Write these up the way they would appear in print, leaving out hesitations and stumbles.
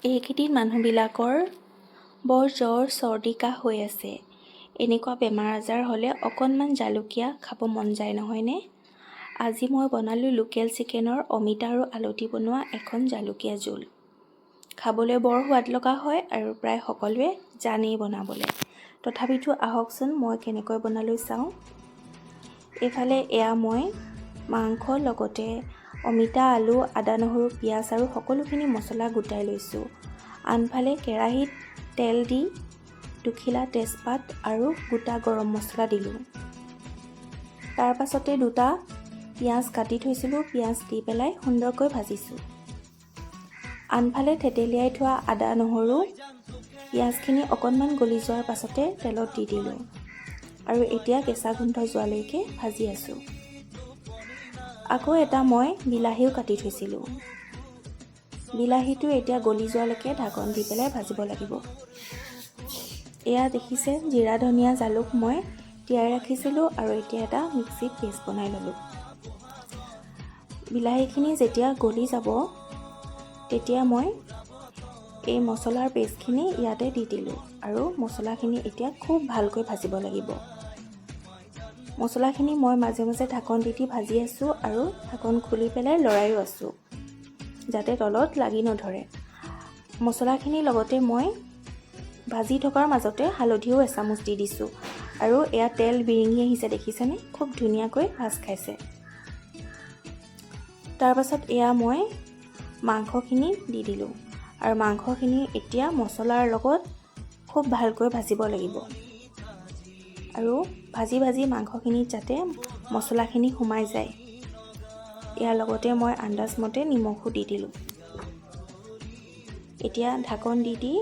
এইকেইদিন মানুহবিলাকৰ বৰ জ্বৰ চৰ্দি কাহ হৈ আছে। এনেকুৱা বেমাৰ আজাৰ হ'লে অকণমান জালুকীয়া খাব মন যায় নহয়নে? আজি মই বনালোঁ লোকেল চিকেনৰ অমিতা আৰু আলু দি বনোৱা এখন জালুকীয়া জোল। খাবলৈ বৰ সোৱাদ লগা হয় আৰু প্ৰায় সকলোৱে জানেই বনাবলৈ। তথাপিতো আহকচোন মই কেনেকৈ বনালোঁ চাওঁ। এইফালে এয়া মই মাংস লগতে অমিতা, আলু, আদা, নহৰু, পিঁয়াজ আৰু সকলোখিনি মছলা গোটাই লৈছোঁ। আনফালে কেৰাহীত তেল দি দুখিলা তেজপাত আৰু গোটা গৰম মছলা দিলোঁ। তাৰ পাছতে দুটা পিঁয়াজ কাটি থৈছিলোঁ, পিঁয়াজ দি পেলাই সুন্দৰকৈ ভাজিছোঁ। আনফালে থেতেলিয়াই থোৱা আদা, নহৰু, পিঁয়াজখিনি অকণমান গলি যোৱাৰ পাছতে তেলত দি দিলোঁ আৰু এতিয়া কেঁচা গোন্ধ যোৱালৈকে ভাজি আছোঁ। আকৌ এটা মই বিলাহীও কাটি থৈছিলোঁ। বিলাহীটো এতিয়া গলি যোৱালৈকে ঢাকন দি পেলাই ভাজিব লাগিব। এয়া দেখিছে জিৰা, ধনিয়া, জালুক মই তিয়াই ৰাখিছিলোঁ আৰু এতিয়া এটা মিক্সিত পেষ্ট বনাই ল'লোঁ। বিলাহীখিনি যেতিয়া গলি যাব তেতিয়া মই এই মছলাৰ পেষ্টখিনি ইয়াতে দি দিলোঁ আৰু মছলাখিনি এতিয়া খুব ভালকৈ ভাজিব লাগিব। মছলাখিনি মই মাজে মাজে ঢাকন দি ভাজি আছোঁ আৰু ঢাকন খুলি পেলাই লৰাইও আছোঁ যাতে তলত লাগি নধৰে। মছলাখিনিৰ লগতে মই ভাজি থকাৰ মাজতে হালধিও এচামুচ দি দিছোঁ আৰু এয়া তেল বিৰিঙি আহিছে দেখিছেনে? খুব ধুনীয়াকৈ ভাজ খাইছে। তাৰ পাছত এয়া মই মাংসখিনি দি দিলোঁ আৰু মাংসখিনি এতিয়া মছলাৰ লগত খুব ভালকৈ ভাজিব লাগিব আৰু ভাজি ভাজি মাংসখিনিত যাতে মছলাখিনি সোমাই যায়। ইয়াৰ লগতে মই আন্দাজমতে নিমখো দি দিলোঁ। এতিয়া ঢাকন দি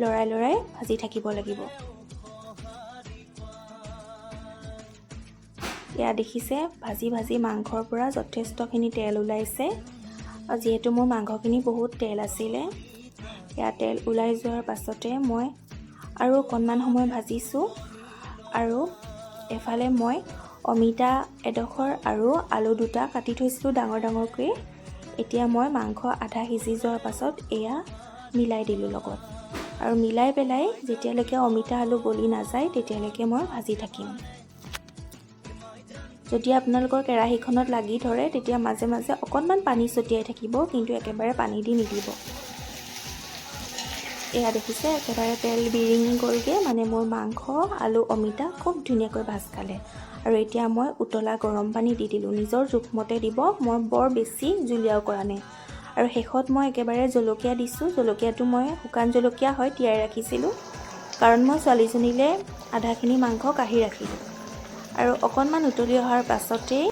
লৰাই লৰাই ভাজি থাকিব লাগিব। এয়া দেখিছে ভাজি ভাজি মাংসৰ পৰা যথেষ্টখিনি তেল ওলাইছে। যিহেতু মোৰ মাংসখিনি বহুত তেল আছিলে, এয়া তেল ওলাই যোৱাৰ পাছতে মই আৰু অকণমান সময় ভাজিছোঁ আৰু এফালে মই অমিতা এডোখৰ আৰু আলু দুটা কাটি থৈছিলোঁ ডাঙৰ ডাঙৰকৈ। এতিয়া মই মাংস আধা সিজি যোৱাৰ পাছত এয়া মিলাই দিলোঁ লগত আৰু মিলাই পেলাই যেতিয়ালৈকে অমিতা আলু গলি নাযায় তেতিয়ালৈকে মই ভাজি থাকিম। যদি আপোনালোকৰ কেৰাহীখনত লাগি ধৰে তেতিয়া মাজে মাজে অকণমান পানী ছটিয়াই থাকিব, কিন্তু একেবাৰে পানী দি নিদিব। এয়া দেখিছে একেবাৰে তেল বিৰিঙি গ'লগৈ, মানে মোৰ মাংস, আলু, অমিতা খুব ধুনীয়াকৈ ভাজ খালে। আৰু এতিয়া মই উতলা গৰম পানী দি দিলোঁ। নিজৰ জোখমতে দিব, মই বৰ বেছি জুলীয়াও কৰা নাই। আৰু শেষত মই একেবাৰে জলকীয়া দিছোঁ। জলকীয়াটো মই শুকান জলকীয়া হয় তিয়াই ৰাখিছিলোঁ, কাৰণ মই ছোৱালীজনীলৈ আধাখিনি মাংস কাঢ়ি ৰাখিলোঁ। আৰু অকণমান উতলি অহাৰ পাছতেই